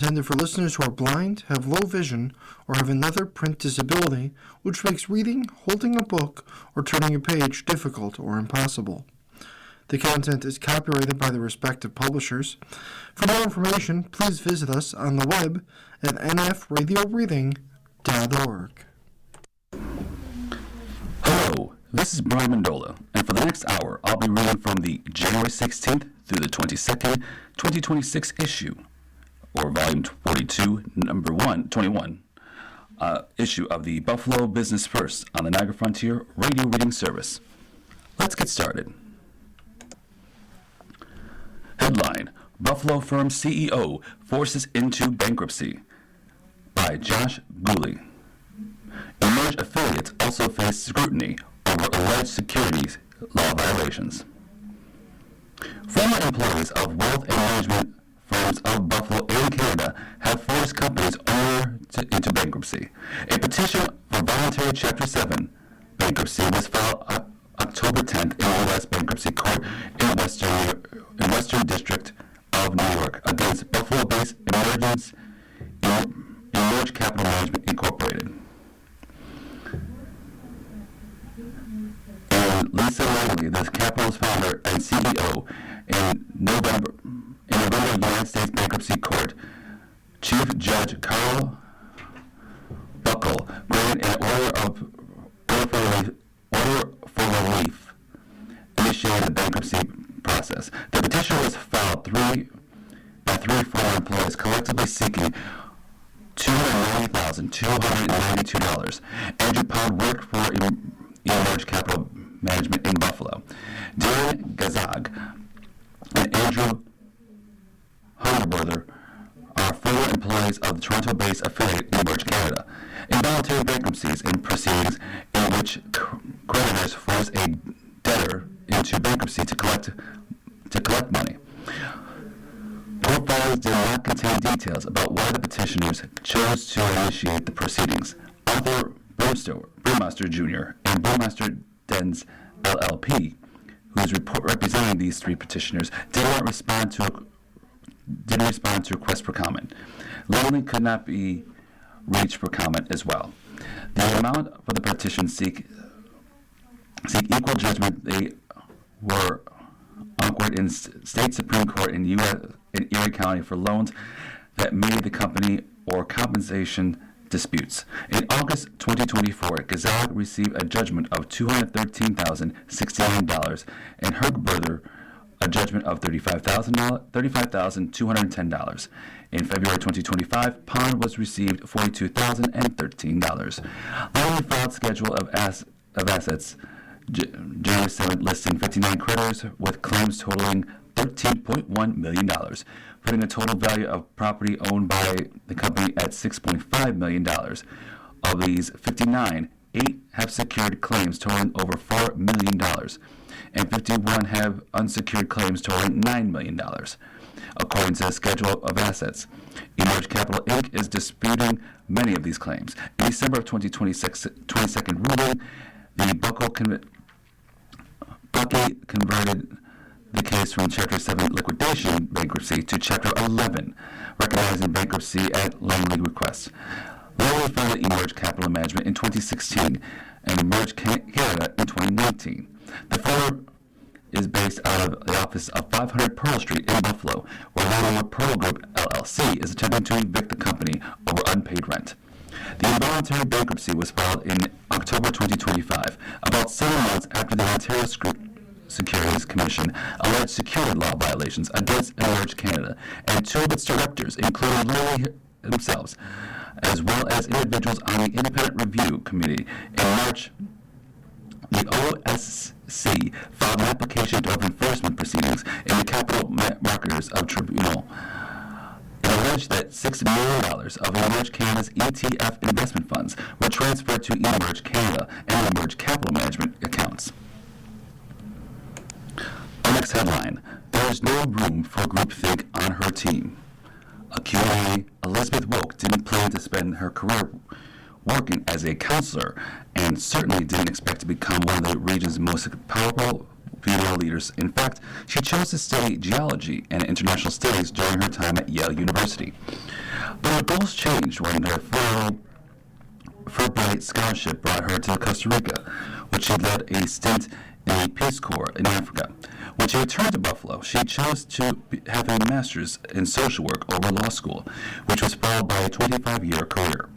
intended for listeners who are blind, have low vision, or have another print disability, which makes reading, holding a book, or turning a page difficult or impossible. The content is copyrighted by the respective publishers. For more information, please visit us on the web at nfradioreading.org. Hello, this is Brian Mandola, and for the next hour, I'll be reading from the January 16th through the 22nd, 2026 issue, or volume 42, number 21, issue of the Buffalo Business First on the Niagara Frontier Radio Reading Service. Let's get started. Headline: Buffalo firm CEO forces into bankruptcy, by Josh Gooley. Emerge affiliates also face scrutiny over alleged securities law violations. Former employees of wealth and management firms of Buffalo and Canada have forced companies into bankruptcy. A petition for voluntary Chapter 7 bankruptcy was filed October 10th in the U.S. Bankruptcy Court in Western District of New York against Buffalo-based Emerge Capital Management Incorporated. And Lisa Langley, the Capital's founder and CEO, in November United States Bankruptcy Court, Chief Judge Carl Buckle granted an order for relief, initiated the bankruptcy process. The petition was filed by three former employees, collectively seeking $290,292. Andrew Pound worked for Emerge Capital Management in Buffalo. Darren Gazag and Andrew Hungerberger are former employees of the Toronto-based affiliate Emerge Canada. Involuntary bankruptcies and proceedings in which creditors force a debtor into bankruptcy to collect money. Court filings did not contain details about why the petitioners chose to initiate the proceedings. Arthur Brewmaster Jr. and Brewmaster Dens LLP, who is representing these three petitioners, didn't respond to requests for comment. Langley could not be reached for comment as well. The amount for the petition seek equal judgment. They were onward in state Supreme Court in Erie County for loans that made the company or compensation disputes. In August 2024, Gazag received a judgment of $213,069 and Hergberger a judgment of $35,210. In February 2025, Pond was received $42,013. Langley filed schedule of assets January 7th, listing 59 creditors with claims totaling $13.1 million, putting the total value of property owned by the company at $6.5 million. Of these 59, 8 have secured claims totaling over $4 million, and 51 have unsecured claims totaling $9 million. According to the schedule of assets, Emerge Capital Inc. is disputing many of these claims. In December of 2026, 22nd ruling, the Bucky converted the case from Chapter 7 liquidation bankruptcy to Chapter 11, recognizing bankruptcy at Langley request. Langley founded Emerge Capital Management in 2016 and Emerge Canada in 2019. The firm is based out of the office of 500 Pearl Street in Buffalo, where landlord Pearl Group LLC is attempting to evict the company over unpaid rent. The involuntary bankruptcy was filed in October 2025, about 7 months after the Ontario Securities Commission alleged security law violations against Emerge Canada and 2 of its directors, including Langley themselves, as well as individuals on the Independent Review Committee. In March, the OSC filed an application to open enforcement proceedings in the Capital Marketers of Tribunal. It alleged that $6 million of Emerge Canada's ETF investment funds were transferred to Emerge Canada and Emerge Capital Management accounts. Our next headline: There is no room for groupthink on her team. A Q&A, Elizabeth Woke didn't plan to spend her career working as a counselor and certainly didn't expect to become one of the region's most powerful female leaders. In fact, she chose to study geology and international studies during her time at Yale University. But her goals changed when her Fulbright scholarship brought her to Costa Rica, which she led a stint in the Peace Corps in Africa. When she returned to Buffalo, she chose to have a master's in social work over law school, which was followed by a 25-year career.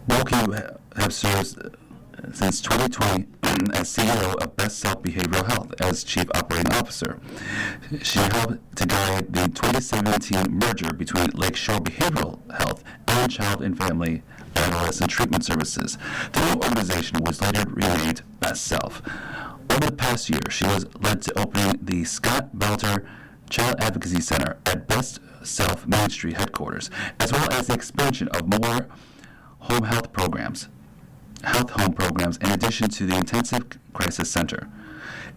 Woki have served since 2020 as CEO of Best Self Behavioral Health as Chief Operating Officer. She helped to guide the 2017 merger between Lakeshore Behavioral Health and Child and Family Adolescent Treatment Services. The new organization was later renamed Best Self. Over the past year, she was led to opening the Scott Belter Child Advocacy Center at Best Self Main Street headquarters, as well as the expansion of more home health home programs, in addition to the Intensive Crisis Center.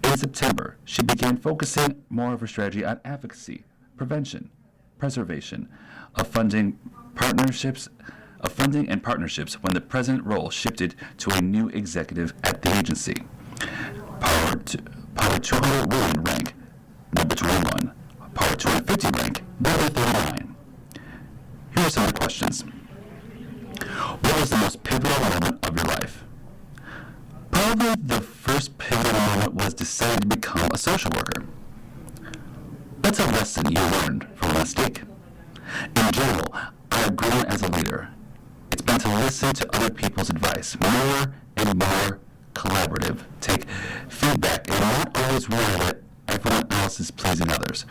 In September, she began focusing more of her strategy on advocacy, prevention, preservation, of funding and partnerships when the president role shifted to a new executive at the agency. Power 200 women rank number 21. Power 250 rank number 39. Here are some of the questions. What was the most pivotal moment of your life? Probably the first pivotal moment was deciding to become a social worker. What's a lesson you learned from a mistake? In general, I have grown as a leader. It's been to listen to other people's advice, more and more collaborative, take feedback, and not always worry that everyone else is pleasing others.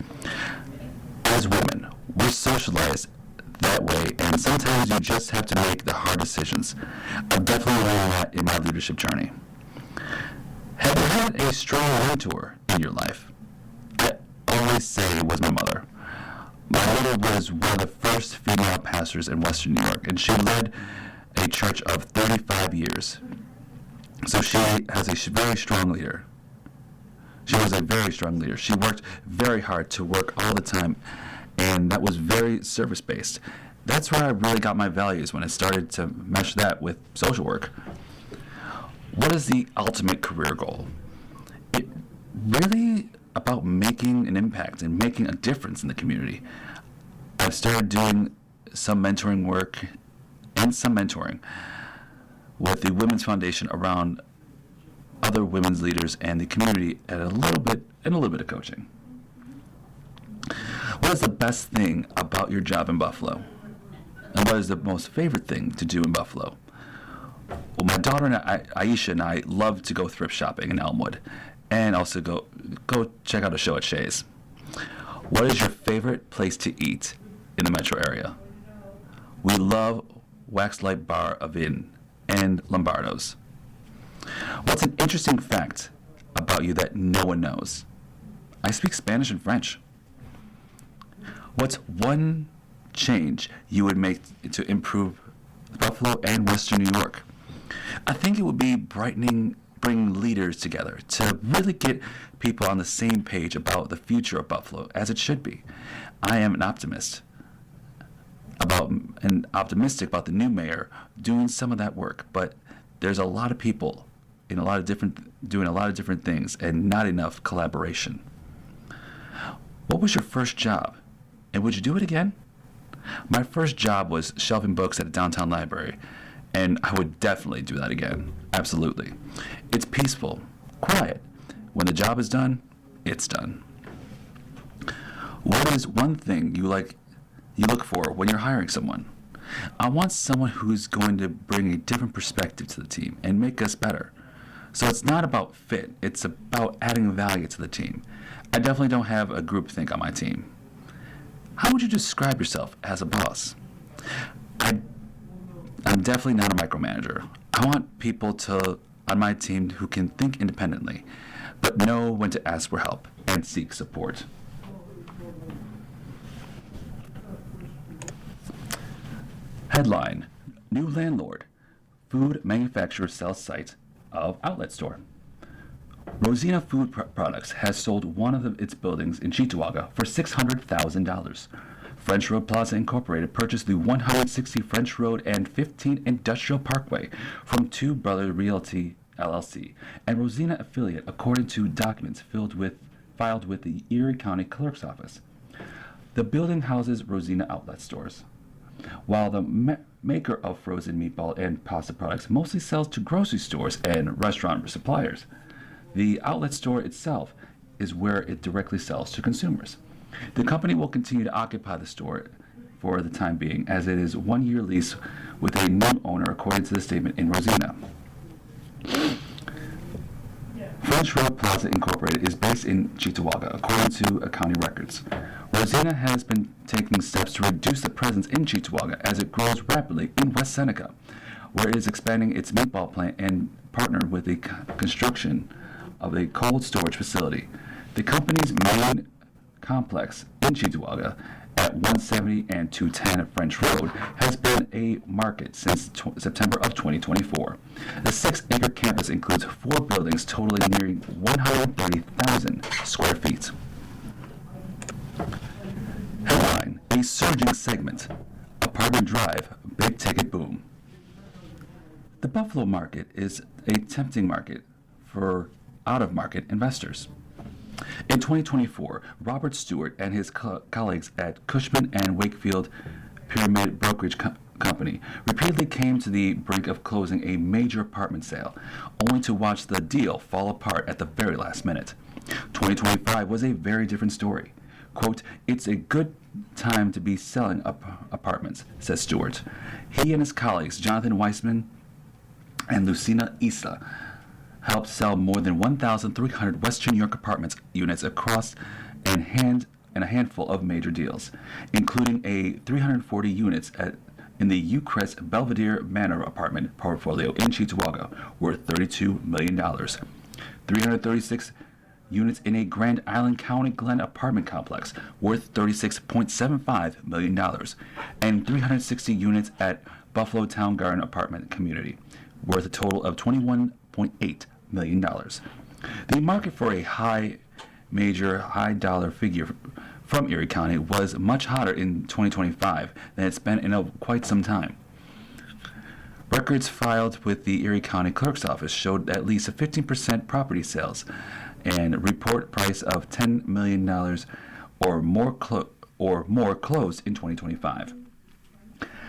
As women, we're socialized that way, and sometimes you just have to make the hard decisions. I've definitely learned that in my leadership journey. Have you had a strong mentor in your life? I always say it was my mother. My mother was one of the first female pastors in Western New York, and she led a church of 35 years. So she has a very strong leader. She was a very strong leader. She worked very hard to work all the time, and that was very service-based. That's where I really got my values, when I started to mesh that with social work. What is the ultimate career goal? It really about making an impact and making a difference in the community. I've started doing some mentoring work and some mentoring with the Women's Foundation around other women's leaders and the community, and a little bit of coaching. What is the best thing about your job in Buffalo? And what is the most favorite thing to do in Buffalo? Well, my daughter and Aisha and I love to go thrift shopping in Elmwood, and also go check out a show at Shays. What is your favorite place to eat in the metro area? We love Waxlight Bar of Inn and Lombardo's. What's an interesting fact about you that no one knows? I speak Spanish and French. What's one change you would make to improve Buffalo and Western New York? I think it would be bring leaders together to really get people on the same page about the future of Buffalo, as it should be. I am optimistic about the new mayor doing some of that work, but there's a lot of people doing a lot of different things, and not enough collaboration. What was your first job, and would you do it again? My first job was shelving books at a downtown library, and I would definitely do that again. Absolutely. It's peaceful, quiet. When the job is done, it's done. What is one thing you look for when you're hiring someone? I want someone who's going to bring a different perspective to the team and make us better. So it's not about fit, it's about adding value to the team. I definitely don't have a groupthink on my team. How would you describe yourself as a boss? I'm definitely not a micromanager. I want people on my team who can think independently, but know when to ask for help and seek support. Headline: New landlord, food manufacturer sells site of outlet store. Rosina Food Products has sold one of its buildings in Cheektowaga for $600,000. French Road Plaza Incorporated purchased the 160 French Road and 15 Industrial Parkway from Two Brother Realty LLC, and Rosina affiliate, according to documents filed with the Erie County Clerk's Office. The building houses Rosina outlet stores. While the maker of frozen meatball and pasta products mostly sells to grocery stores and restaurant suppliers, the outlet store itself is where it directly sells to consumers. The company will continue to occupy the store for the time being, as it is 1 year lease with a new owner, according to the statement in Rosina. French Road Plaza Incorporated is based in Cheektowaga, according to county records. Rosina has been taking steps to reduce the presence in Cheektowaga as it grows rapidly in West Seneca, where it is expanding its meatball plant and partnered with the construction of a cold storage facility. The company's main complex in Cheektowaga at 170 and 210 French Road has been a market since September of 2024. The 6-acre campus includes 4 buildings totaling nearly 130,000 square feet. Headline: A surging segment. Apartment Drive, big ticket boom. The Buffalo market is a tempting market for out-of-market investors. In 2024, Robert Stewart and his colleagues at Cushman & Wakefield Pyramid Brokerage Company repeatedly came to the brink of closing a major apartment sale, only to watch the deal fall apart at the very last minute. 2025 was a very different story. Quote, "It's a good time to be selling apartments," says Stewart. He and his colleagues, Jonathan Weissman and Lucina Isla, helped sell more than 1,300 Western New York apartment units across a handful of major deals, including a 340 units in the Ucrest Belvedere Manor apartment portfolio in Cheektowaga, worth $32 million. 336 units in a Grand Island County Glen apartment complex, worth $36.75 million. And 360 units at Buffalo Town Garden apartment community, worth a total of $21.8 million. The market for a major high dollar figure from Erie County was much hotter in 2025 than it's been in quite some time. Records filed with the Erie County Clerk's Office showed at least a 15% property sales and report price of $10 million or more closed in 2025.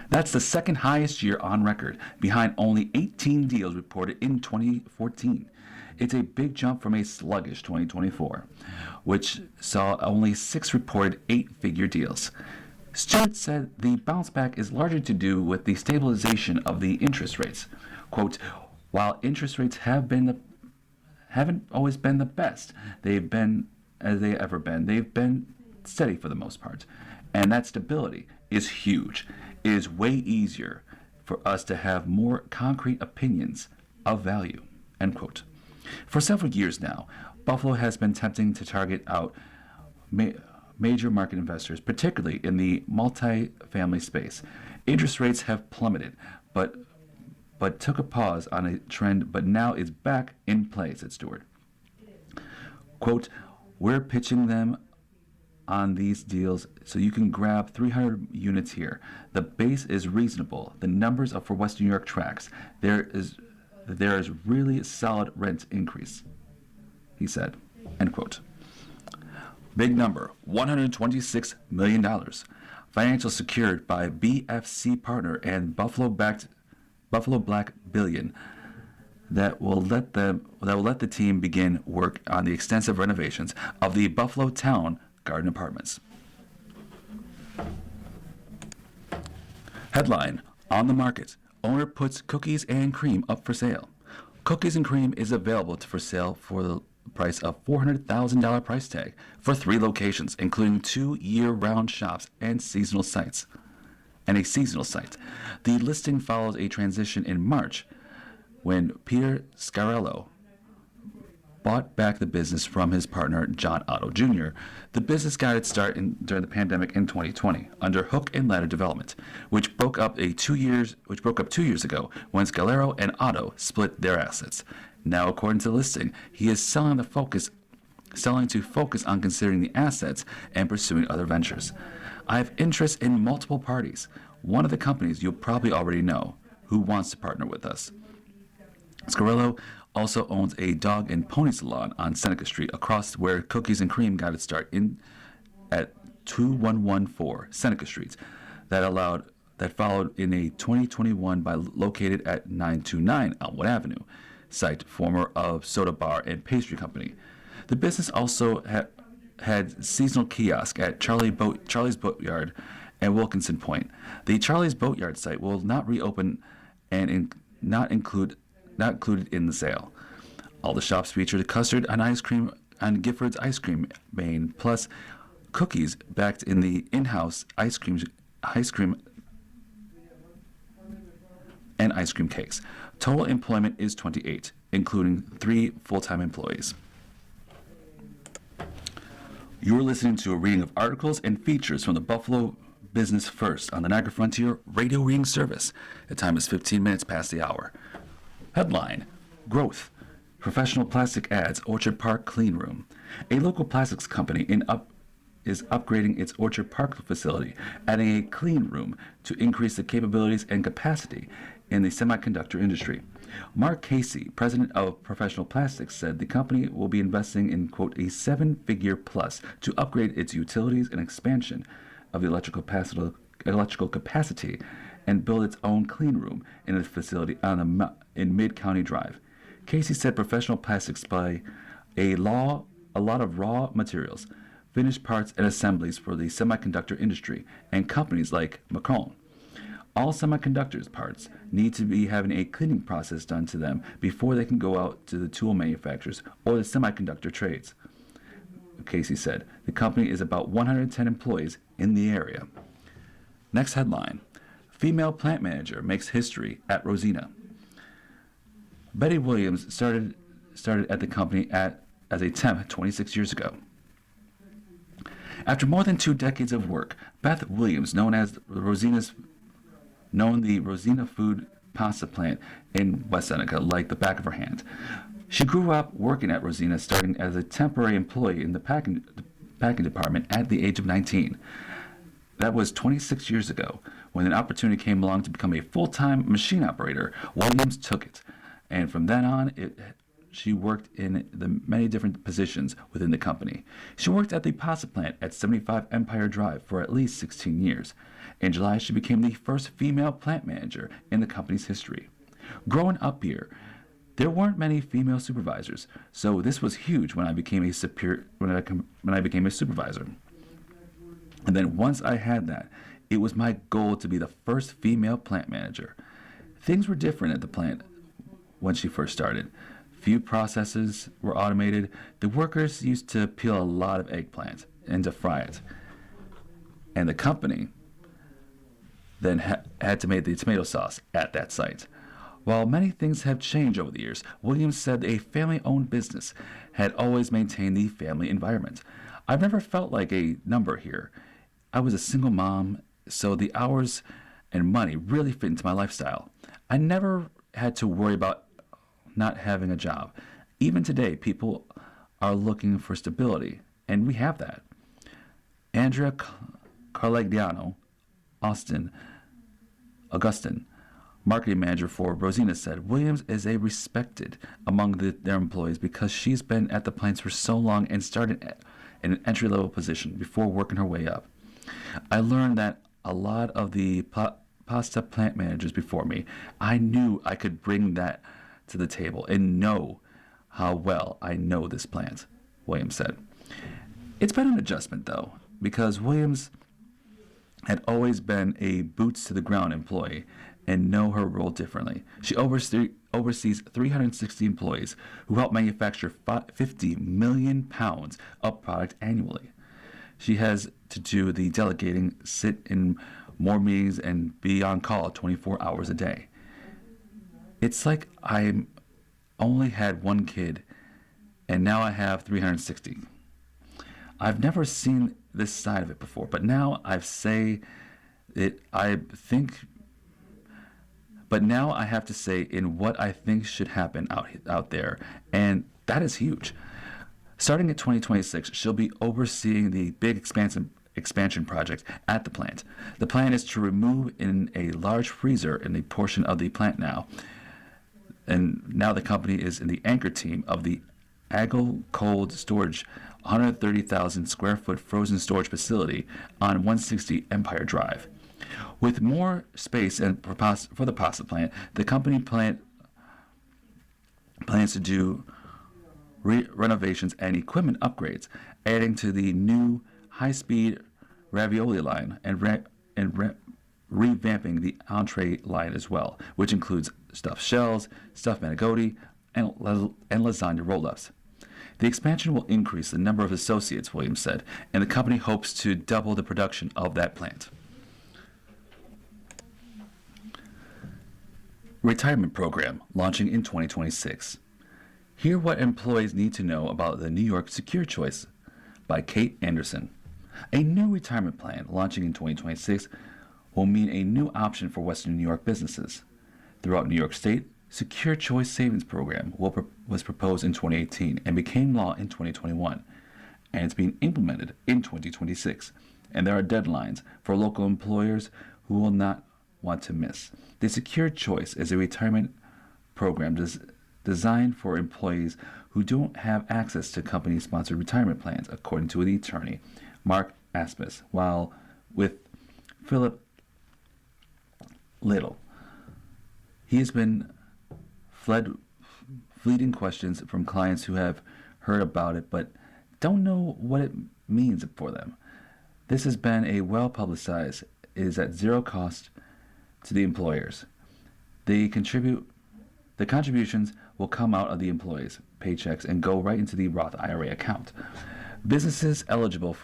That's the second highest year on record, behind only 18 deals reported in 2014. It's a big jump from a sluggish 2024, which saw only 6 reported 8-figure deals. Stewart said the bounce back is largely to do with the stabilization of the interest rates. Quote, "While interest rates haven't always been the best they've been they've been steady for the most part. And that stability is huge. It is way easier for us to have more concrete opinions of value." End quote. For several years now, Buffalo has been attempting to target out major market investors, particularly in the multi-family space. Interest rates have plummeted, but took a pause on a trend, but now is back in play, said Stewart. Quote, "We're pitching them on these deals so you can grab 300 units here. The base is reasonable. The numbers are for Western New York tracks. There is really solid rent increase," he said. End quote. Big number, $126 million. Financial secured by BFC partner and Buffalo Black Billion that will let the team begin work on the extensive renovations of the Buffalo Town Garden apartments. Headline: On the market. Owner puts Cookies and Cream up for sale. Cookies and Cream is available for sale for the price of $400,000 price tag for 3 locations, including 2 year-round shops and seasonal sites. A seasonal site. The listing follows a transition in March when Peter Scarello bought back the business from his partner John Otto Jr. The business got its start during the pandemic in 2020 under Hook and Ladder Development, which broke up 2 years ago when Scarello and Otto split their assets. Now, according to the listing, he is selling to focus on considering the assets and pursuing other ventures. I have interest in multiple parties. One of the companies you'll probably already know who wants to partner with us. Scarello also owns a dog and pony salon on Seneca Street, across where Cookies and Cream got its start at 2114 Seneca Street that followed in a 2021 by located at 929 Elmwood Avenue, site former of Soda Bar and Pastry Company. The business also had seasonal kiosk at Charlie's Boatyard and Wilkinson Point. The Charlie's Boatyard site will not reopen and not included in the sale. All the shops featured custard and ice cream on Gifford's ice cream main, plus cookies backed in the in-house ice cream and ice cream cakes. Total employment is 28, including 3 full-time employees. You are listening to a reading of articles and features from the Buffalo Business First on the Niagara Frontier Radio Reading Service. The time is 15 minutes past the hour. Headline: Growth. Professional Plastic adds Orchard Park Clean Room. A local plastics company is upgrading its Orchard Park facility, adding a clean room to increase the capabilities and capacity in the semiconductor industry. Mark Casey, president of Professional Plastics, said the company will be investing in, quote, a 7-figure plus to upgrade its utilities and expansion of the electrical capacity and build its own clean room in a facility in Mid-County Drive. Casey said Professional Plastics buy a lot of raw materials, finished parts, and assemblies for the semiconductor industry and companies like Macron. All semiconductors parts need to be having a cleaning process done to them before they can go out to the tool manufacturers or the semiconductor trades. Casey said the company is about 110 employees in the area. Next headline: Female plant manager makes history at Rosina. Betty Williams started at the company as a temp 26 years ago. After more than 2 decades of work, Beth Williams, known the Rosina Food Pasta plant in West Seneca like the back of her hand. She grew up working at Rosina, starting as a temporary employee in the packing department at the age of 19. That was 26 years ago. When an opportunity came along to become a full-time machine operator, Williams took it. And from then on, she worked in the many different positions within the company. She worked at the pasta plant at 75 Empire Drive for at least 16 years. In July, she became the first female plant manager in the company's history. Growing up here, there weren't many female supervisors, so this was huge when I became a supervisor. And then once I had that, it was my goal to be the first female plant manager. Things were different at the plant when she first started. Few processes were automated. The workers used to peel a lot of eggplant and to fry it. And the company then had to make the tomato sauce at that site. While many things have changed over the years, Williams said a family-owned business had always maintained the family environment. I've never felt like a number here. I was a single mom, so the hours and money really fit into my lifestyle. I never had to worry about not having a job. Even today, people are looking for stability, and we have that. Andrea Carlegliano Augustin, marketing manager for Rosina, said Williams is a respected among their employees because she's been at the plants for so long and started in an entry-level position before working her way up. I learned that a lot of the pasta plant managers before me, I knew I could bring that to the table and know how well I know this plant, Williams said. It's been an adjustment, though, because Williams had always been a boots-to-the-ground employee and know her role differently. She oversees 360 employees who help manufacture 50 million pounds of product annually. She has to do the delegating, sit in more meetings, and be on call 24 hours a day. It's like I only had one kid, and now I have 360. I've never seen this side of it before, but now I have to say in what I think should happen out there, and that is huge. Starting in 2026, she'll be overseeing the big expansion project at the plant. The plan is to remove in a large freezer in the portion of the plant now. And now the company is in the anchor team of the Agile Cold Storage 130,000 square foot frozen storage facility on 160 Empire Drive. With more space and for the pasta plant, the company plans to do renovations and equipment upgrades, adding to the new high-speed ravioli line and revamping the entree line as well, which includes stuffed shells, stuffed manicotti, and lasagna roll-ups. The expansion will increase the number of associates, Williams said, and the company hopes to double the production of that plant. Retirement program launching in 2026. Hear what employees need to know about the New York Secure Choice by Kate Anderson. A new retirement plan launching in 2026 will mean a new option for Western New York businesses. Throughout New York State, Secure Choice Savings Program was proposed in 2018 and became law in 2021, and it's being implemented in 2026. And there are deadlines for local employers who will not want to miss. The Secure Choice is a retirement program designed for employees who don't have access to company-sponsored retirement plans, according to the attorney, Mark Asmus, while with Philip Little. He has been fleeting questions from clients who have heard about it but don't know what it means for them. This has been a well-publicized. It is at zero cost to the employers. The contributions will come out of the employees' paychecks and go right into the Roth IRA account. Businesses eligible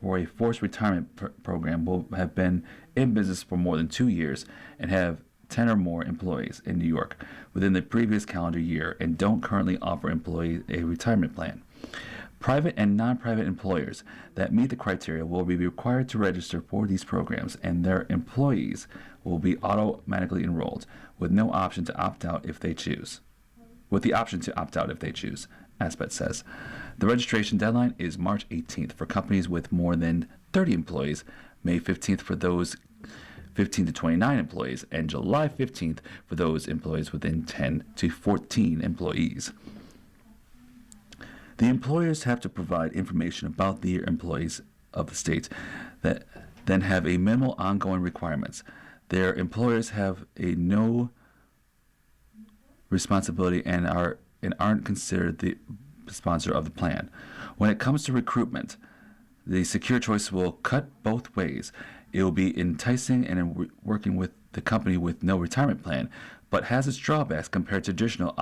for a forced retirement program will have been in business for more than 2 years and have 10 or more employees in New York within the previous calendar year and don't currently offer employees a retirement plan. Private and non-private employers that meet the criteria will be required to register for these programs, and their employees will be automatically enrolled with no option to opt out if they choose. Aspet says. The registration deadline is March 18th for companies with more than 30 employees, May 15th for those 15 to 29 employees, and July 15th for those employees within 10 to 14 employees. The employers have to provide information about the employees of the states that then have a minimal ongoing requirements. Their employers have a no responsibility and aren't considered the sponsor of the plan. When it comes to recruitment, the Secure Choice will cut both ways. It will be enticing and working with the company with no retirement plan, but has its drawbacks compared to traditional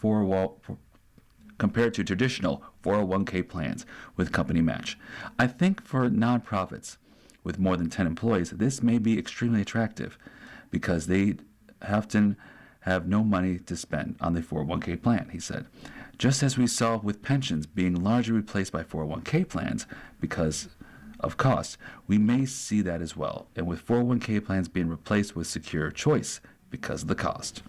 401k plans with company match. I think for nonprofits with more than 10 employees, this may be extremely attractive because they often have no money to spend on the 401k plan, he said. Just as we saw with pensions being largely replaced by 401k plans because of cost, we may see that as well, and with 401k plans being replaced with Secure Choice because of the cost.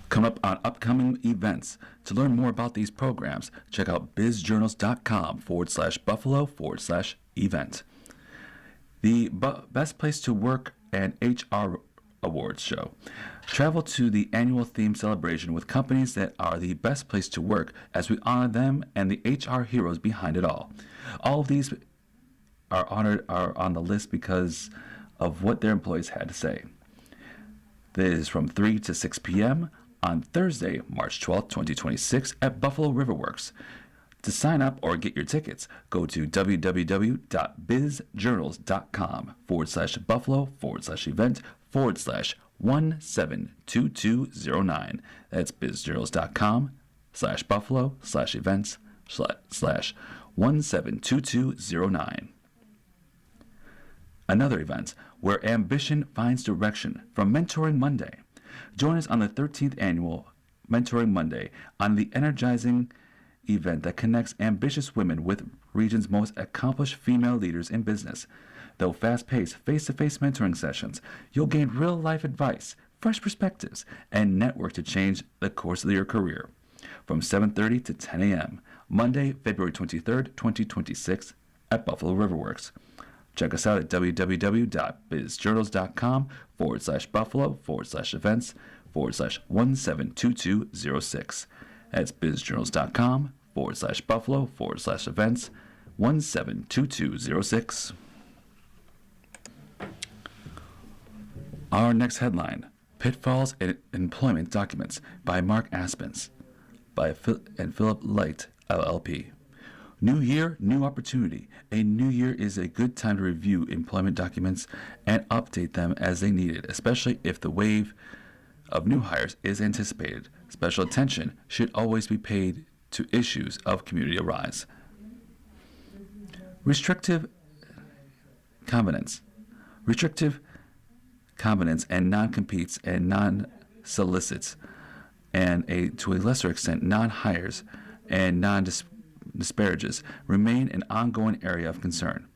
Come up on upcoming events. To learn more about these programs, check out bizjournals.com/Buffalo/event. The Best Place to Work and HR Awards show. Travel to the annual theme celebration with companies that are the best place to work as we honor them and the HR heroes behind it all. All of these are on the list because of what their employees had to say. This is from 3 to 6 p.m. on Thursday, March 12th, 2026 at Buffalo Riverworks. To sign up or get your tickets, go to www.bizjournals.com/Buffalo/event/172209. That's bizjournals.com/Buffalo/events/172209. Another event where ambition finds direction from Mentoring Monday. Join us on the 13th annual Mentoring Monday on the energizing event that connects ambitious women with region's most accomplished female leaders in business. Though fast-paced, face-to-face mentoring sessions, you'll gain real-life advice, fresh perspectives, and network to change the course of your career. From 7:30 to 10 a.m., Monday, February 23rd, 2026, at Buffalo Riverworks. Check us out at www.bizjournals.com/Buffalo/events/172206. That's bizjournals.com/Buffalo/events 172206. Our next headline: Pitfalls in Employment Documents by Mark Aspens and Philip Light, LLP. New year, new opportunity. A new year is a good time to review employment documents and update them as they need it, especially if the wave of new hires is anticipated. Special attention should always be paid to issues of community arise. Restrictive covenants. Restrictive covenants and non-competes and non-solicits, and to a lesser extent non-hires and non-disparages remain an ongoing area of concern.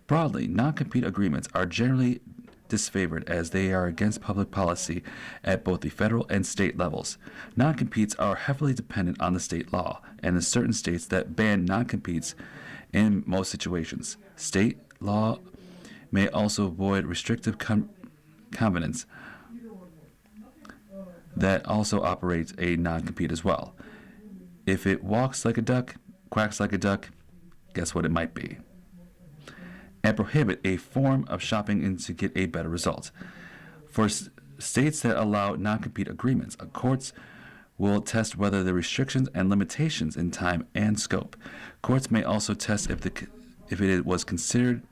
Broadly, non-compete agreements are generally disfavored as they are against public policy at both the federal and state levels. Non-competes are heavily dependent on the state law, and in certain states that ban non-competes in most situations. State law may also avoid restrictive covenants that also operates a non-compete as well. If it walks like a duck, quacks like a duck, guess what it might be? And prohibit a form of shopping in to get a better result. For states that allow non-compete agreements, courts will test whether the restrictions and limitations in time and scope. Courts may also test if it was considered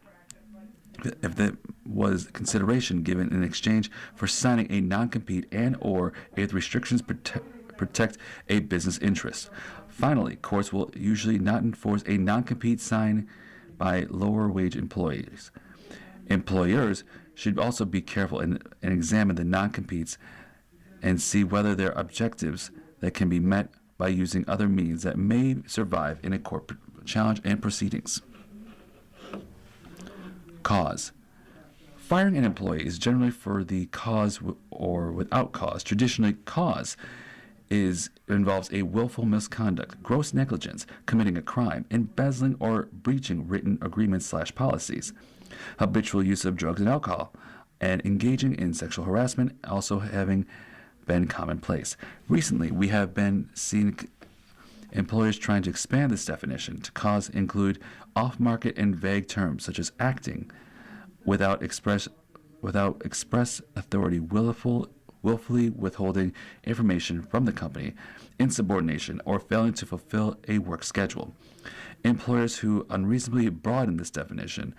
if there was consideration given in exchange for signing a non-compete and or if the restrictions protect a business interest. Finally, courts will usually not enforce a non-compete signed by lower wage employees. Employers should also be careful and examine the non-competes and see whether there are objectives that can be met by using other means that may survive in a court challenge and proceedings. Cause. Firing an employee is generally for the cause or without cause. Traditionally, cause involves a willful misconduct, gross negligence, committing a crime, embezzling or breaching written agreements/policies, habitual use of drugs and alcohol, and engaging in sexual harassment also having been commonplace. Recently, we have been seeing employers trying to expand this definition to cause include off-market and vague terms such as acting without express authority, willfully withholding information from the company, insubordination, or failing to fulfill a work schedule. Employers who unreasonably broaden this definition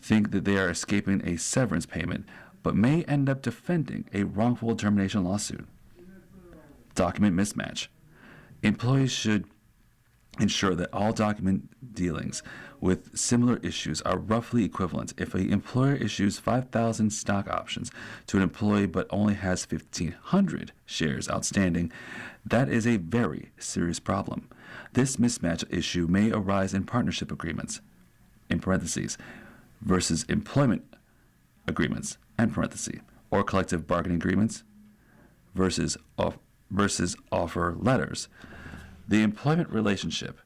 think that they are escaping a severance payment, but may end up defending a wrongful termination lawsuit. Document mismatch. Employees should ensure that all document dealings with similar issues are roughly equivalent. If an employer issues 5,000 stock options to an employee but only has 1,500 shares outstanding, that is a very serious problem. This mismatch issue may arise in partnership agreements, in parentheses, versus employment agreements, end parentheses, or collective bargaining agreements versus offer letters. The employment relationship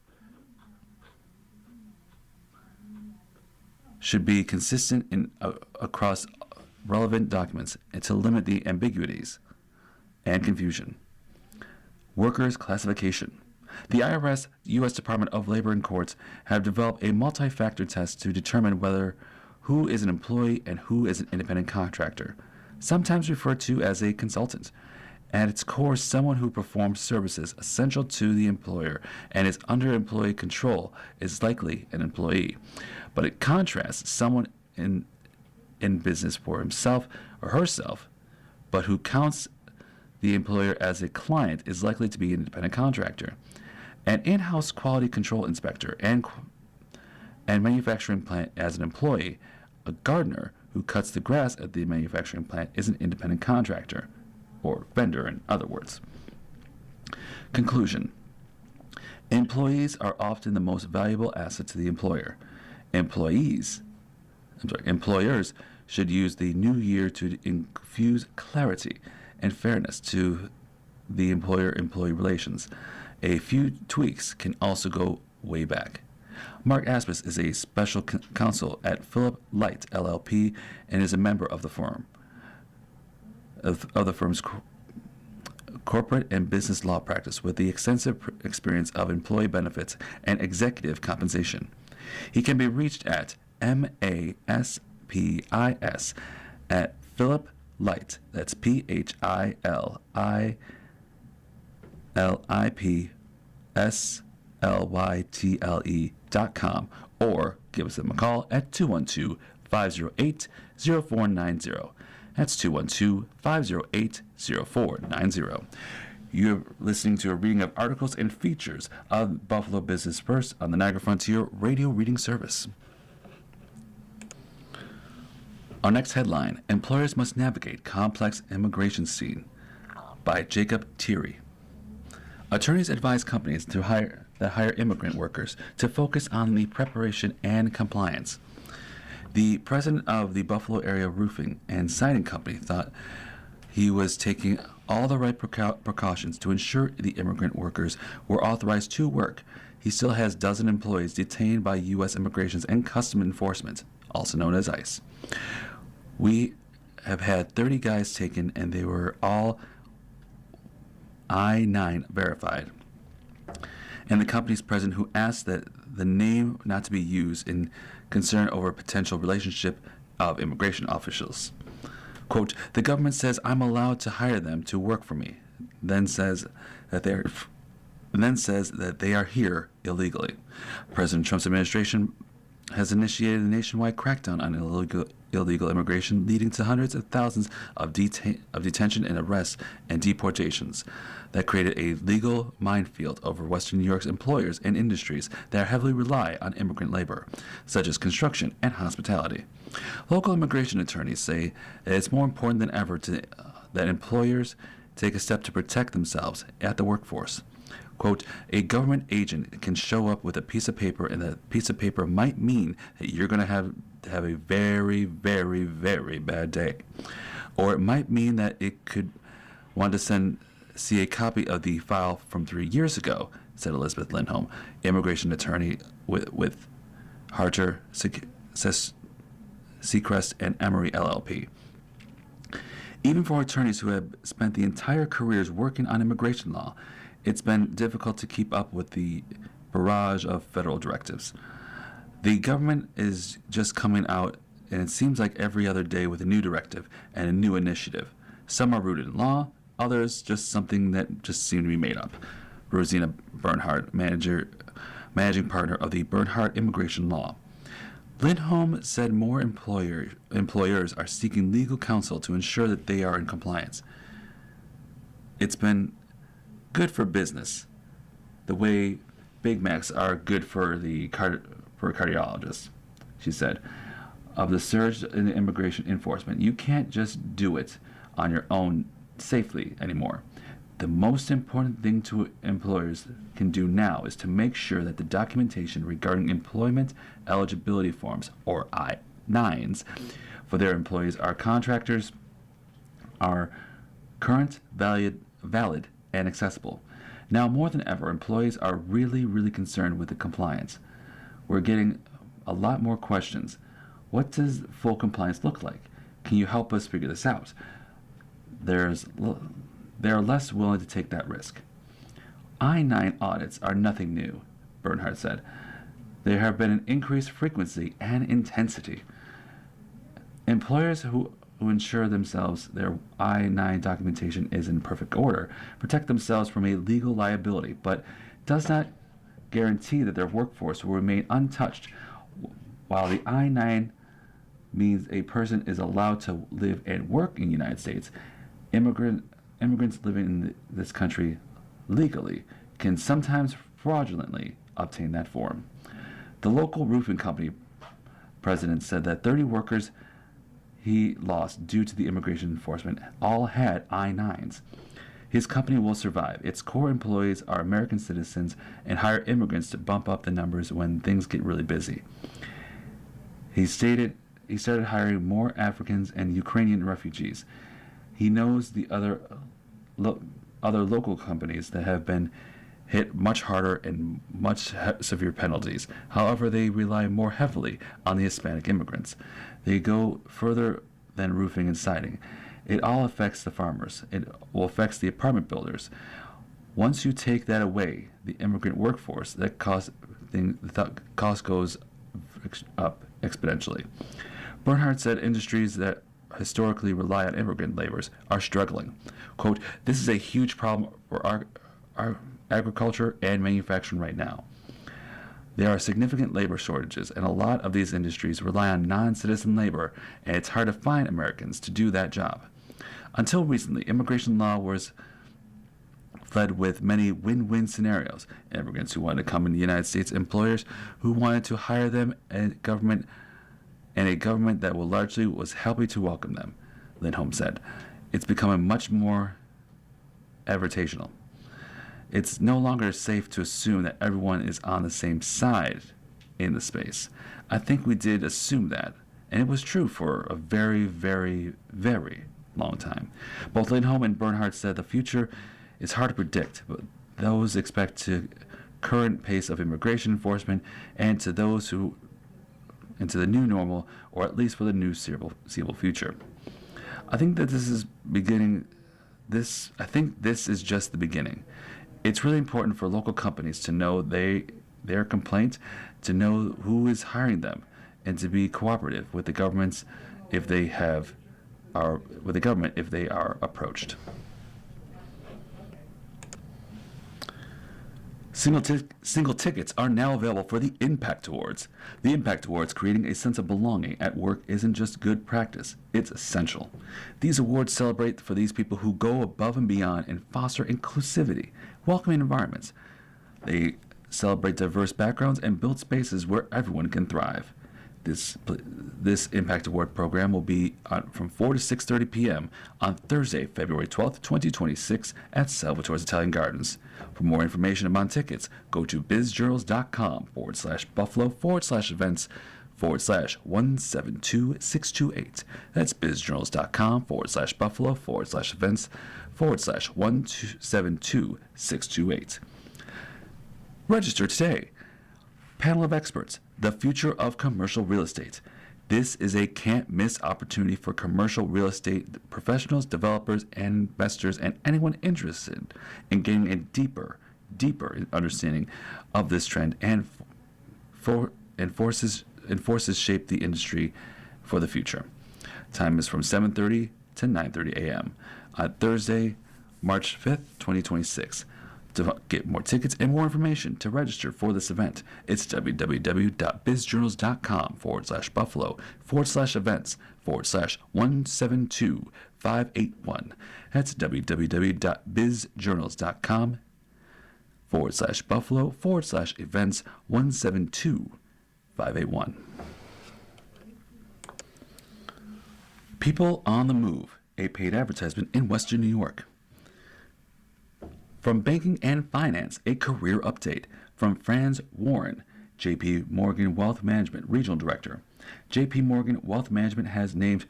should be consistent across relevant documents and to limit the ambiguities and confusion. Workers' classification. The IRS, U.S. Department of Labor, and courts have developed a multi-factor test to determine who is an employee and who is an independent contractor, sometimes referred to as a consultant. At its core, someone who performs services essential to the employer and is under employee control is likely an employee. But it contrasts someone in business for himself or herself, but who counts the employer as a client is likely to be an independent contractor. An in-house quality control inspector and manufacturing plant as an employee. A gardener who cuts the grass at the manufacturing plant is an independent contractor, or vendor in other words. Conclusion. Employees are often the most valuable asset to the employer. Employers should use the new year to infuse clarity and fairness to the employer-employee relations. A few tweaks can also go way back. Mark Aspens is a special counsel at Philip Light, LLP, and is a member of the firm. corporate and business law practice with the extensive experience of employee benefits and executive compensation. He can be reached at MASPIS at Philip Light, that's PHILIPSLYTLE.com, or give us a call at 212-508-0490. That's 212-508-0490. You're listening to a reading of articles and features of Buffalo Business First on the Niagara Frontier Radio Reading Service. Our next headline, Employers Must Navigate Complex Immigration Scene, by Jacob Thierry. Attorneys advise companies that hire immigrant workers to focus on the preparation and compliance. The president of the Buffalo Area Roofing and Siding Company thought he was taking all the right precautions to ensure the immigrant workers were authorized to work. He still has dozen employees detained by U.S. Immigration and Customs Enforcement, also known as ICE. We have had 30 guys taken, and they were all I-9 verified. And the company's president, who asked that the name not to be used in concern over a potential relationship of immigration officials. Quote, the government says I'm allowed to hire them to work for me, then says that they are here illegally. President Trump's administration has initiated a nationwide crackdown on illegal immigration, leading to hundreds of thousands of detention and arrests and deportations that created a legal minefield over Western New York's employers and industries that heavily rely on immigrant labor, such as construction and hospitality. Local immigration attorneys say that it's more important than ever that employers take a step to protect themselves at the workforce. Quote, a government agent can show up with a piece of paper, and that piece of paper might mean that you're going to have a very, very, very bad day. Or it might mean that it could want to see a copy of the file from 3 years ago, said Elizabeth Lindholm, immigration attorney with Harter, Seacrest, and Emery LLP. Even for attorneys who have spent the entire careers working on immigration law, it's been difficult to keep up with the barrage of federal directives. The government is just coming out, and it seems like every other day, with a new directive and a new initiative. Some are rooted in law, others just something that just seem to be made up. Rosina Bernhardt, managing partner of the Bernhardt Immigration Law. Lindholm said more employers are seeking legal counsel to ensure that they are in compliance. It's been good for business, the way Big Macs are good for for a cardiologist, she said. Of the surge in immigration enforcement, you can't just do it on your own safely anymore. The most important thing to employers can do now is to make sure that the documentation regarding employment eligibility forms, or I-9s, for their employees or contractors are current, valid, and accessible. Now more than ever, employees are really, really concerned with the compliance. We're getting a lot more questions. What does full compliance look like? Can you help us figure this out? They are less willing to take that risk. I-9 audits are nothing new, Bernhardt said. There have been an increased frequency and intensity. Employers who ensure themselves their I-9 documentation is in perfect order protect themselves from a legal liability, but does not guarantee that their workforce will remain untouched. While the I-9 means a person is allowed to live and work in the United States, immigrants living in this country legally can sometimes fraudulently obtain that form. The local roofing company president said that 30 workers he lost due to the immigration enforcement all had I-9s. His company will survive. Its core employees are American citizens and hire immigrants to bump up the numbers when things get really busy. He stated he started hiring more Africans and Ukrainian refugees. He knows the other local companies that have been hit much harder and much severe penalties. However, they rely more heavily on the Hispanic immigrants. They go further than roofing and siding, It all affects the farmers. It will affect the apartment builders. Once you take that away, the immigrant workforce, the cost goes up exponentially. Bernhard said industries that historically rely on immigrant laborers are struggling. Quote, "This is a huge problem for our agriculture and manufacturing right now. There are significant labor shortages, and a lot of these industries rely on non-citizen labor, and it's hard to find Americans to do that job. Until recently, immigration law was fled with many win-win scenarios. Immigrants who wanted to come in the United States, employers who wanted to hire them, and a government that will largely was happy to welcome them," Lindholm said. "It's becoming much more advertisational. It's no longer safe to assume that everyone is on the same side in the space. I think we did assume that, and it was true for a very, very, very long time." Both Lindholm and Bernhard said the future is hard to predict, but those expect to current pace of immigration enforcement and to those who into the new normal, or at least for the new foreseeable future. I think that this is just the beginning. It's really important for local companies to know their complaint, to know who is hiring them, and to be cooperative with the governments if they are approached. Single tickets are now available for the Impact Awards. The Impact Awards, creating a sense of belonging at work, isn't just good practice, it's essential. These awards celebrate for these people who go above and beyond and foster inclusivity, welcoming environments. They celebrate diverse backgrounds and build spaces where everyone can thrive. This Impact Award program will be from 4 to 6:30 p.m. on Thursday, February 12th, 2026 at Salvatore's Italian Gardens. For more information about tickets, go to bizjournals.com/buffalo/events/172-628. That's bizjournals.com/buffalo/events/172-628. Register today. Panel of experts, the future of commercial real estate. This is a can't-miss opportunity for commercial real estate professionals, developers, and investors, and anyone interested in getting a deeper understanding of this trend and forces shape the industry for the future. Time is from 7:30 to 9:30 a.m. on Thursday, March 5th, 2026. To get more tickets and more information to register for this event, it's www.bizjournals.com/buffalo/events/172-581. That's www.bizjournals.com/buffalo/events/172-581. People on the Move, a paid advertisement in Western New York. From banking and finance, a career update from Franz Warren, J.P. Morgan Wealth Management Regional Director. J.P. Morgan Wealth Management has named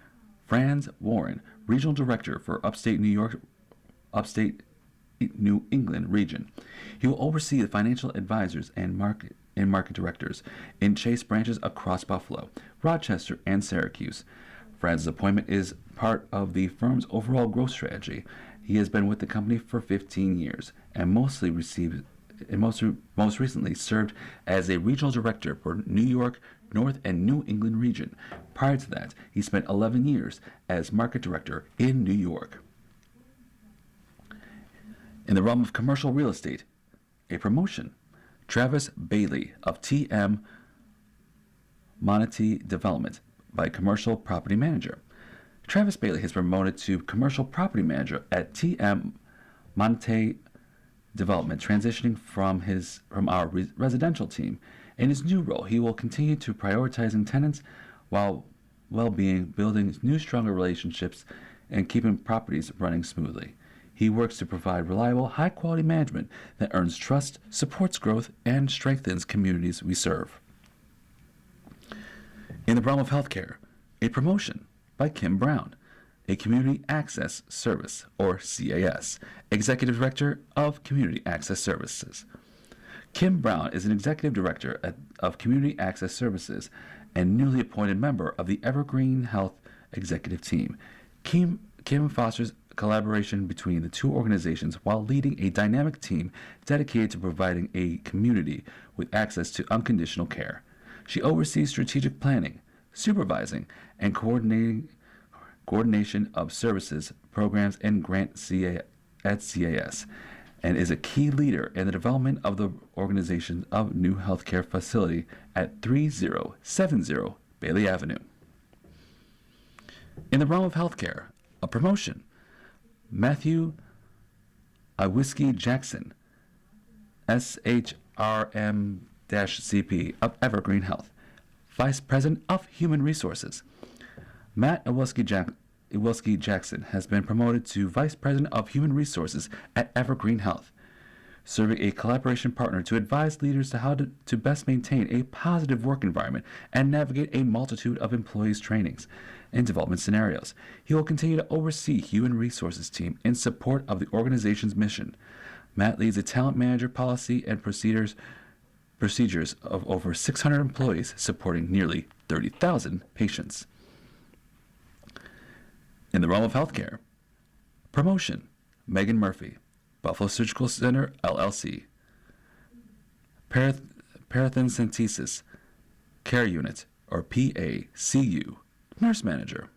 Franz Warren Regional Director for Upstate New England region. He will oversee the financial advisors and market directors in Chase branches across Buffalo, Rochester, and Syracuse. Franz's appointment is part of the firm's overall growth strategy. He has been with the company for 15 years and most recently served as a regional director for New York, North, and New England region. Prior to that, he spent 11 years as market director in New York. In the realm of commercial real estate, a promotion. Travis Bailey of TM Monty Development by Commercial Property Manager. Travis Bailey has promoted to Commercial Property Manager at TM Monte Development, transitioning from our residential team. In his new role, he will continue to prioritizing tenants while building new, stronger relationships and keeping properties running smoothly. He works to provide reliable, high-quality management that earns trust, supports growth, and strengthens communities we serve. In the realm of healthcare, a promotion by Kim Brown, a Community Access Service, or CAS, Executive Director of Community Access Services. Kim Brown is an Executive Director of Community Access Services and newly appointed member of the Evergreen Health Executive Team. Kim Kim fosters collaboration between the two organizations while leading a dynamic team dedicated to providing a community with access to unconditional care. She oversees strategic planning, supervising, and coordination of services, programs, and grants at CAS, and is a key leader in the development of the organization of new healthcare facility at 3070 Bailey Avenue. In the realm of healthcare, a promotion. Matthew Iwiski Jackson, SHRM-CP of Evergreen Health, Vice President of Human Resources. Matt Iwiski Jackson has been promoted to Vice President of Human Resources at Evergreen Health, serving a collaboration partner to advise leaders to how to best maintain a positive work environment and navigate a multitude of employees' trainings and development scenarios. He will continue to oversee human resources team in support of the organization's mission. Matt leads a talent manager policy and procedures of over 600 employees supporting nearly 30,000 patients. In the realm of healthcare, promotion. Megan Murphy, Buffalo Surgical Center, LLC. Paracentesis Care Unit, or PACU, Nurse Manager.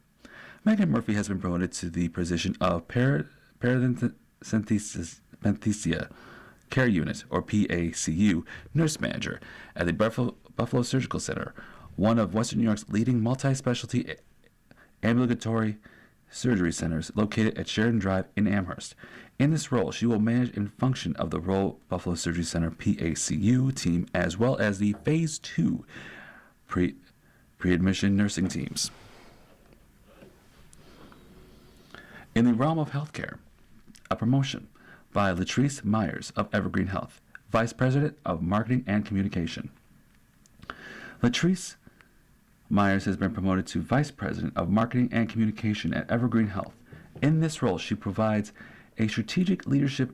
Megan Murphy has been promoted to the position of Paracentesia Care Unit, or PACU, Nurse Manager at the Buffalo Surgical Center, one of Western New York's leading multi-specialty ambulatory surgery centers located at Sheridan Drive in Amherst. In this role, she will manage and function of the Royal Buffalo Surgery Center PACU team as well as the Phase 2 pre-admission nursing teams. In the realm of healthcare, a promotion by Latrice Myers of Evergreen Health, Vice President of Marketing and Communication. Latrice Myers has been promoted to Vice President of Marketing and Communication at Evergreen Health. In this role, she provides a strategic leadership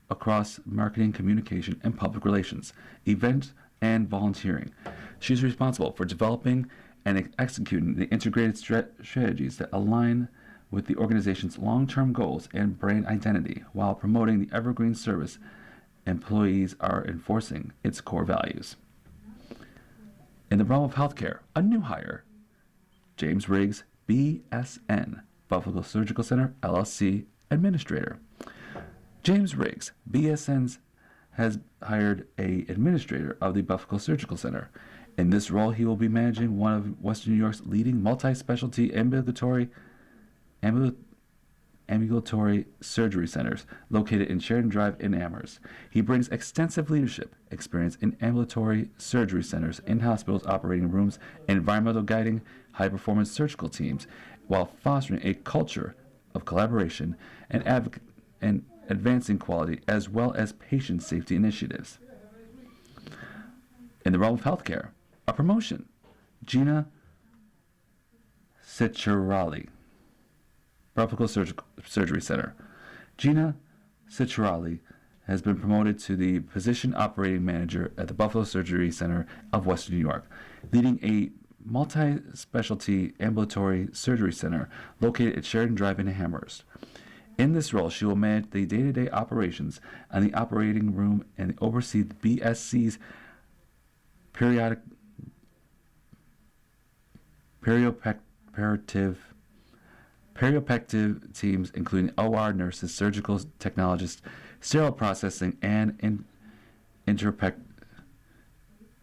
across marketing, communication, and public relations, events, and volunteering. She's responsible for developing and executing the integrated strategies that align with the organization's long-term goals and brand identity while promoting the Evergreen service employees are enforcing its core values. In the realm of healthcare, a new hire, James Riggs, BSN, Buffalo Surgical Center, LLC, Administrator. James Riggs, BSN, has hired an administrator of the Buffalo Surgical Center. In this role, he will be managing one of Western New York's leading multi-specialty ambulatory surgery centers located in Sheridan Drive in Amherst. He brings extensive leadership experience in ambulatory surgery centers, in hospitals, operating rooms, environmental guiding, high-performance surgical teams, while fostering a culture of collaboration and advancing quality as well as patient safety initiatives. In the realm of healthcare, a promotion. Gina Cicciarelli, Buffalo Surgery Center. Gina Cicciarelli has been promoted to the position operating manager at the Buffalo Surgery Center of Western New York, leading a multi-specialty ambulatory surgery center located at Sheridan Drive in Amherst. In this role, she will manage the day-to-day operations and the operating room and oversee the BSC's perioperative teams, including OR nurses, surgical technologists, sterile processing, and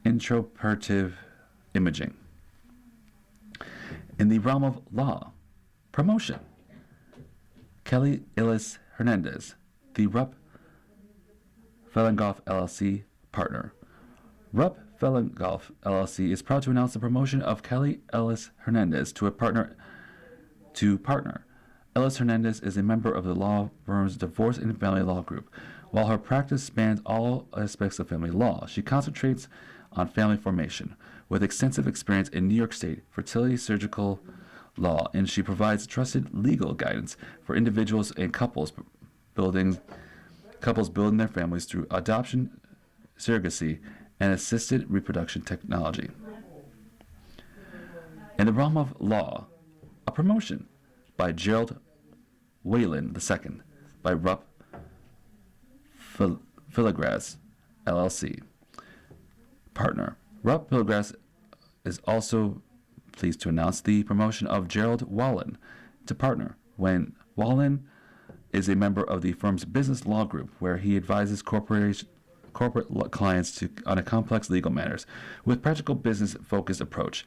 intraoperative imaging. In the realm of law, promotion. Kelly Illis Hernandez, the Rupp Fellengoff LLC partner. Rupp Fellengoff LLC is proud to announce the promotion of Kelly Ellis Hernandez to partner. Ellis Hernandez is a member of the law firm's Divorce and Family Law Group. While her practice spans all aspects of family law, she concentrates on family formation, with extensive experience in New York State fertility surgical law, and she provides trusted legal guidance for individuals and couples building their families through adoption, surrogacy, and assisted reproduction technology. In the realm of law, a promotion by Gerald Whalen II by Rupp Filligras, LLC. Partner. Rupp Filligras is also pleased to announce the promotion of Gerald Wallen to partner. When Wallen is a member of the firm's business law group, where he advises corporate clients on a complex legal matters with practical business-focused approach.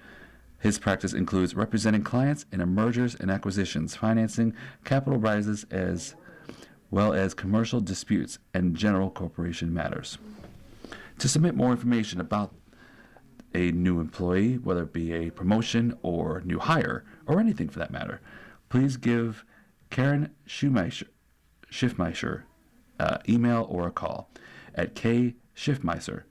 His practice includes representing clients in mergers and acquisitions, financing, capital rises, as well as commercial disputes and general corporation matters. To submit more information about a new employee, whether it be a promotion or new hire, or anything for that matter, please give Karen Schiffmeischer email or a call at K. Schiffmeischer,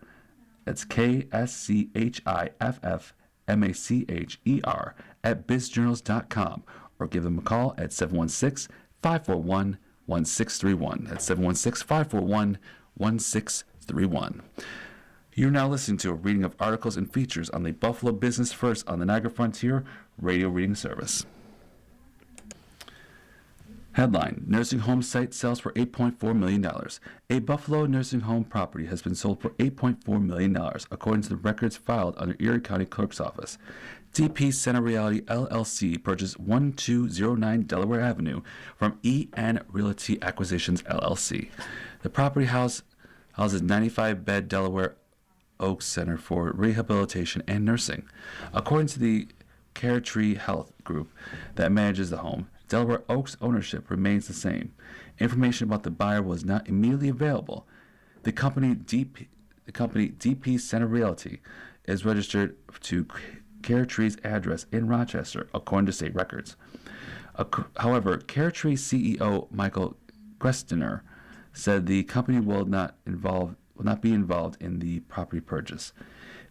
that's KSCHIFFMACHER, at bizjournals.com, or give them a call at 716-541-1631. That's 716-541-1631. You're now listening to a reading of articles and features on the Buffalo Business First on the Niagara Frontier radio reading service. Headline: Nursing home site sells for $8.4 million. A Buffalo nursing home property has been sold for $8.4 million, according to the records filed under Erie County Clerk's Office. DP Center Realty LLC purchased 1209 Delaware Avenue from EN Realty Acquisitions LLC. The property houses 95-bed Delaware Oaks Center for Rehabilitation and Nursing. According to the Care Tree Health Group that manages the home, Delaware Oaks ownership remains the same. Information about the buyer was not immediately available. The company DP Center Realty is registered to Care Tree's address in Rochester, according to state records. However, Care Tree CEO Michael Grestiner said the company will not be involved in the property purchase.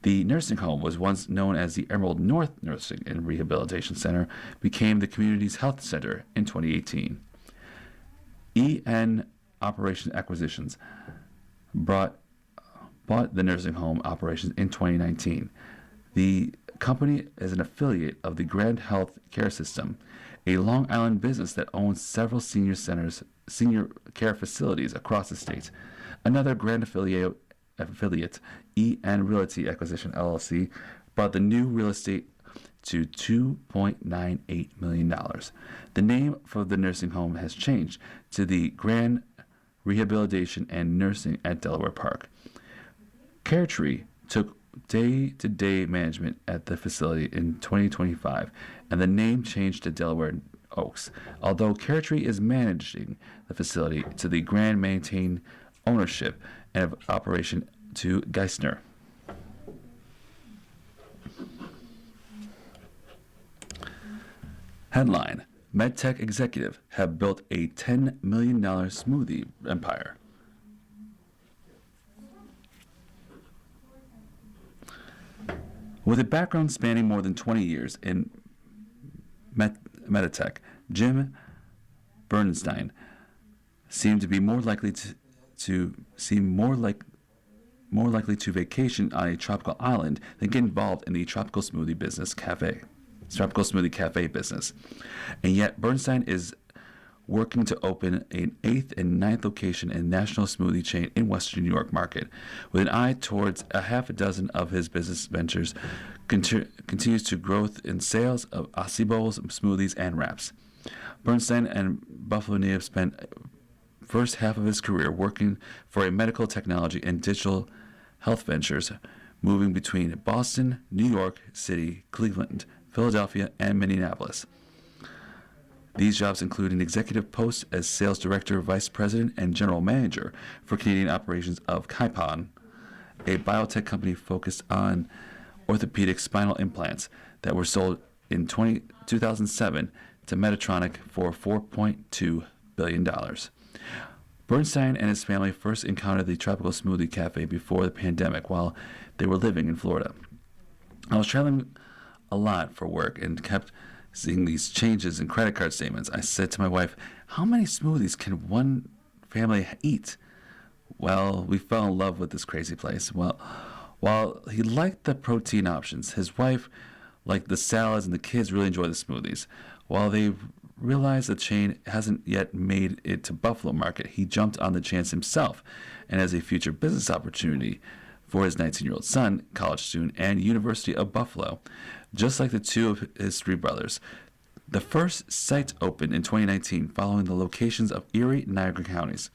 The nursing home was once known as the Emerald North Nursing and Rehabilitation Center, became the community's health center in 2018. EN Operation Acquisitions bought the nursing home operations in 2019. The company is an affiliate of the Grand Health Care System, a Long Island business that owns several senior care facilities across the state. Another Grand affiliate, EN Realty Acquisition LLC, bought the new real estate to $2.98 million. The name for the nursing home has changed to the Grand Rehabilitation and Nursing at Delaware Park. Care Tree took day-to-day management at the facility in 2025, and the name changed to Delaware Oaks, although Care Tree is managing the facility to the Grand maintain ownership and of operation to Geisner. Headline: MedTech executive have built a $10 million smoothie empire. With a background spanning more than 20 years in Meditech, Jim Bernstein seemed to be more likely to vacation on a tropical island than get involved in the tropical smoothie cafe business. And yet Bernstein is working to open an 8th and 9th location in national smoothie chain in Western New York market, with an eye towards a half a dozen of his business ventures continues to growth in sales of Aussie bowls, smoothies, and wraps. Bernstein and Buffalo native spent first half of his career working for a medical technology and digital health ventures, moving between Boston, New York City, Cleveland, Philadelphia, and Minneapolis. These jobs include an executive post as sales director, vice president, and general manager for Canadian operations of Kaipon, a biotech company focused on orthopedic spinal implants that were sold in 2007 to Medtronic for $4.2 billion. Bernstein and his family first encountered the Tropical Smoothie Cafe before the pandemic while they were living in Florida. I was traveling a lot for work and kept seeing these changes in credit card statements. I said to my wife, how many smoothies can one family eat? Well, we fell in love with this crazy place. Well, while he liked the protein options, his wife liked the salads, and the kids really enjoyed the smoothies. While they realized the chain hasn't yet made it to Buffalo market, he jumped on the chance himself, and as a future business opportunity for his 19-year-old son, college student, and University of Buffalo, just like the two of his three brothers. The first site opened in 2019 following the locations of Erie and Niagara counties.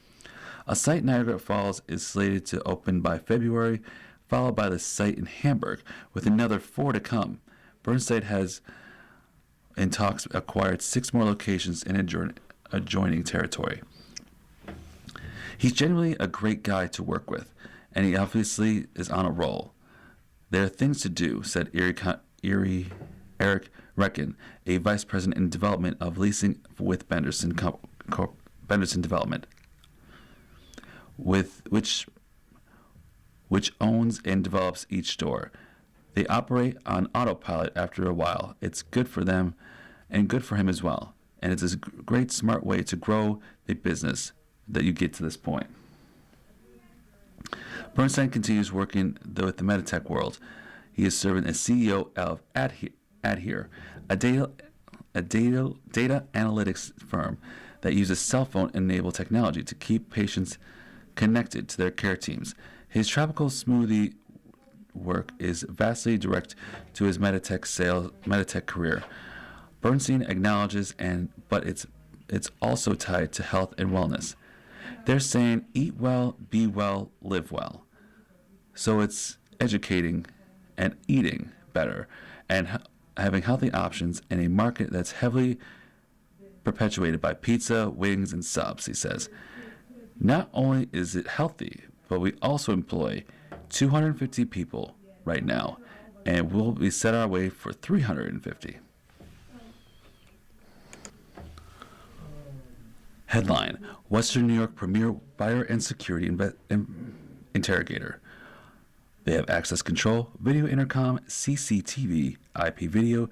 A site in Niagara Falls is slated to open by February, followed by the site in Hamburg, with another 4 to come. Burnside has, in talks, acquired 6 more locations in adjoining territory. He's genuinely a great guy to work with, and he obviously is on a roll. There are things to do, said Eric Recken, a vice president in development of leasing with Benderson Development, which owns and develops each store. They operate on autopilot after a while. It's good for them and good for him as well. And it's a great, smart way to grow the business that you get to this point. Bernstein continues working with the Meditech world. He is serving as CEO of Adhere, a data analytics firm that uses cell phone-enabled technology to keep patients connected to their care teams. His tropical smoothie work is vastly direct to his Meditech career. Bernstein acknowledges, but it's also tied to health and wellness. They're saying eat well, be well, live well. So it's educating and eating better and having healthy options in a market that's heavily perpetuated by pizza, wings, and subs, he says. Not only is it healthy, but we also employ 250 people right now, and we'll be set our way for 350. Headline: Western New York premier fire and security interrogator. They have access control, video intercom, CCTV, IP video,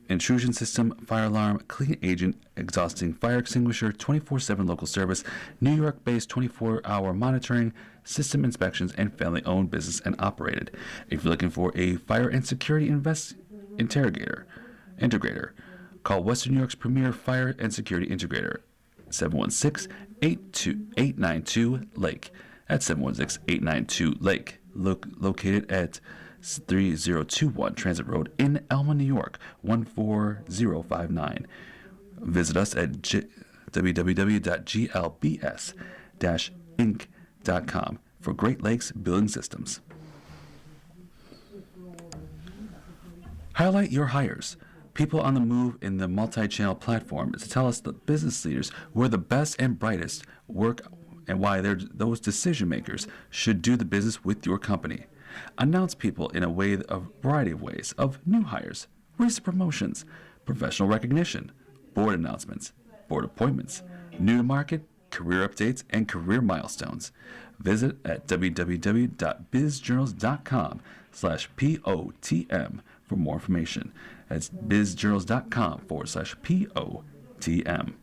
intrusion system, fire alarm, clean agent, exhausting fire extinguisher, 24/7 local service, New York-based 24-hour monitoring, system inspections, and family-owned business and operated. If you're looking for a fire and security integrator, call Western New York's premier fire and security integrator, 716-892-LAKE. That's 716-892-LAKE. Located at 3021 Transit Road in Elma, New York, 14059. Visit us at www.glbs-inc.com for Great Lakes Building Systems. Highlight your hires. People on the move in the multi-channel platform to tell us that business leaders who are the best and brightest work and why those decision makers should do the business with your company. Announce people in a variety of ways of new hires, recent promotions, professional recognition, board announcements, board appointments, new to market, career updates, and career milestones. Visit at www.bizjournals.com/POTM for more information. That's bizjournals.com/POTM.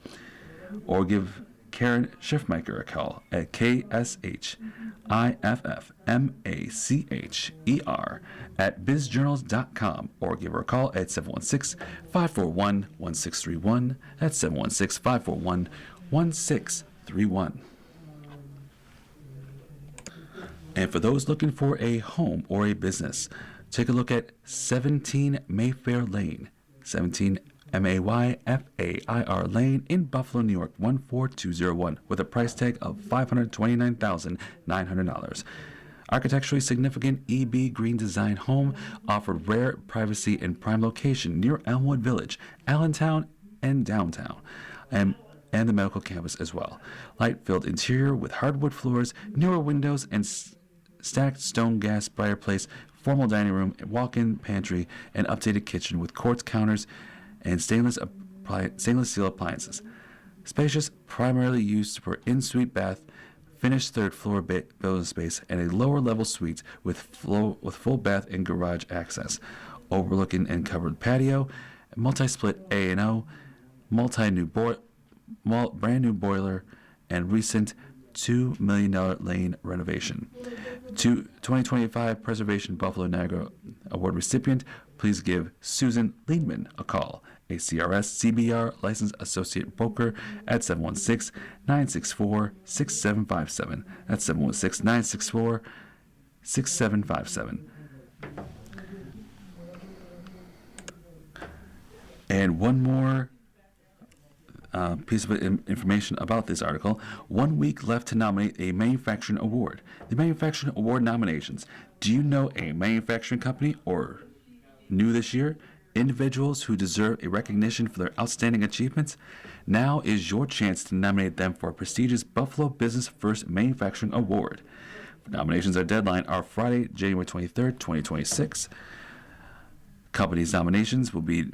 Or give Karen Schiffmacher a call at KSHIFFMACHER at bizjournals.com, or give her a call at 716-541-1631. That's 716-541-1631. And for those looking for a home or a business, take a look at 17 Mayfair Lane, 17 Mayfair Lane in Buffalo, New York, 14201, with a price tag of $529,900. Architecturally significant EB Green design home offered rare privacy and prime location near Elmwood Village, Allentown, and downtown, and the medical campus as well. Light-filled interior with hardwood floors, newer windows, and stacked stone gas fireplace, formal dining room, walk-in pantry, and updated kitchen with quartz counters and stainless steel appliances. Spacious, primarily used for in-suite bath, finished third-floor building space, and a lower-level suite with full bath and garage access, overlooking and covered patio, multi-split A&O, brand new boiler, and recent $2 million lane renovation. 2025 Preservation Buffalo Niagara Award recipient, please give Susan Liedman a call a CRS CBR licensed associate broker at 716-964-6757. That's 716-964-6757. And one more piece of information about this article. 1 week left to nominate a manufacturing award. The manufacturing award nominations. Do you know a manufacturing company or new this year? Individuals who deserve a recognition for their outstanding achievements? Now is your chance to nominate them for a prestigious Buffalo Business First Manufacturing Award. Nominations are deadline are Friday, January 23rd, 2026. Companies' nominations will be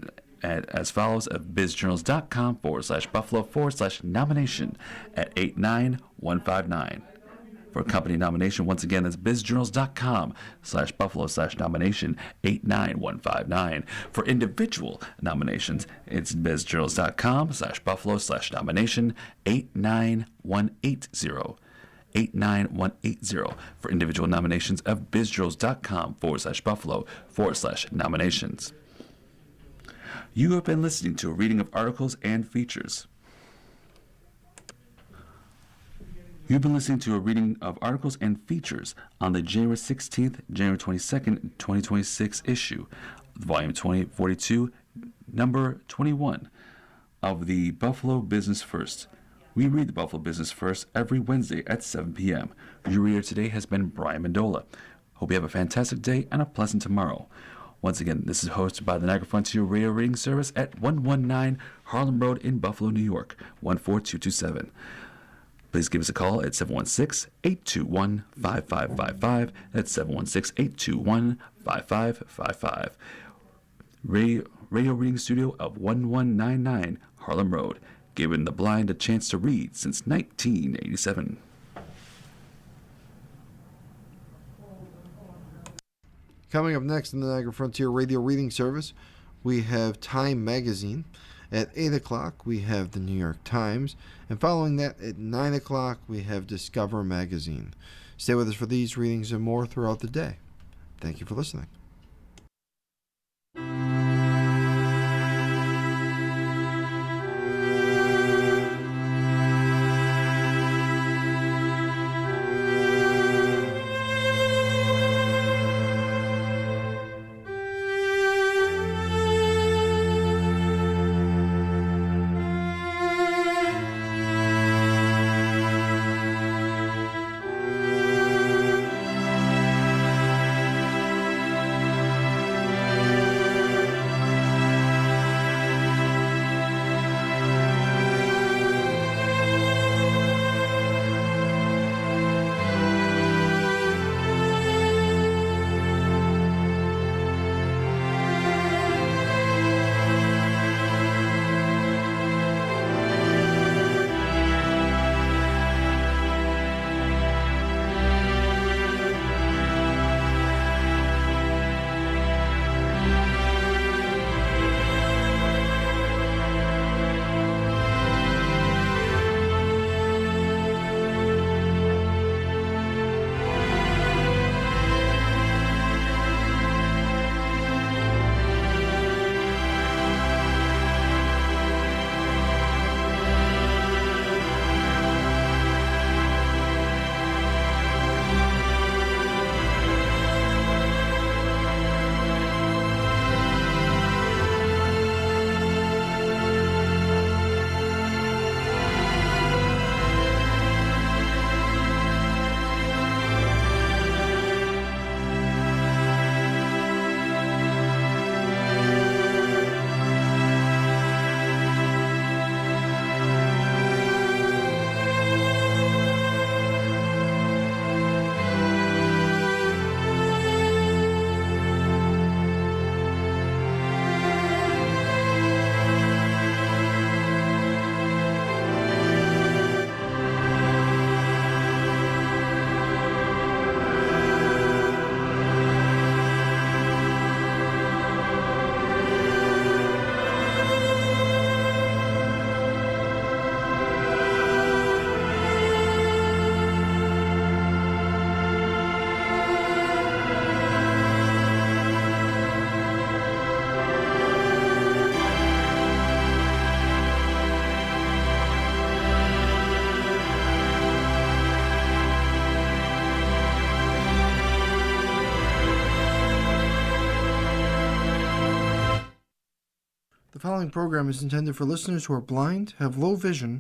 as follows at bizjournals.com/buffalo/nomination at 89159. For a company nomination, once again, that's bizjournals.com/buffalo/nomination 89159. For individual nominations, it's bizjournals.com/buffalo/nomination 89180. 89180 for individual nominations of bizjournals.com/buffalo/nominations. You have been listening to a reading of articles and features. You've been listening to a reading of articles and features on the January 16th, January 22nd, 2026 issue, volume 2042, number 21 of the Buffalo Business First. We read the Buffalo Business First every Wednesday at 7 p.m. Your reader today has been Brian Mendola. Hope you have a fantastic day and a pleasant tomorrow. Once again, this is hosted by the Niagara Frontier Radio Reading Service at 119 Harlem Road in Buffalo, New York, 14227. Please give us a call at 716-821-5555. That's 716-821-5555. Radio Reading Studio of 1199 Harlem Road, giving the blind a chance to read since 1987. Coming up next in the Niagara Frontier Radio Reading Service, we have Time Magazine. At 8 o'clock, we have the New York Times. And following that, at 9 o'clock, we have Discover Magazine. Stay with us for these readings and more throughout the day. Thank you for listening. following program is intended for listeners who are blind, have low vision,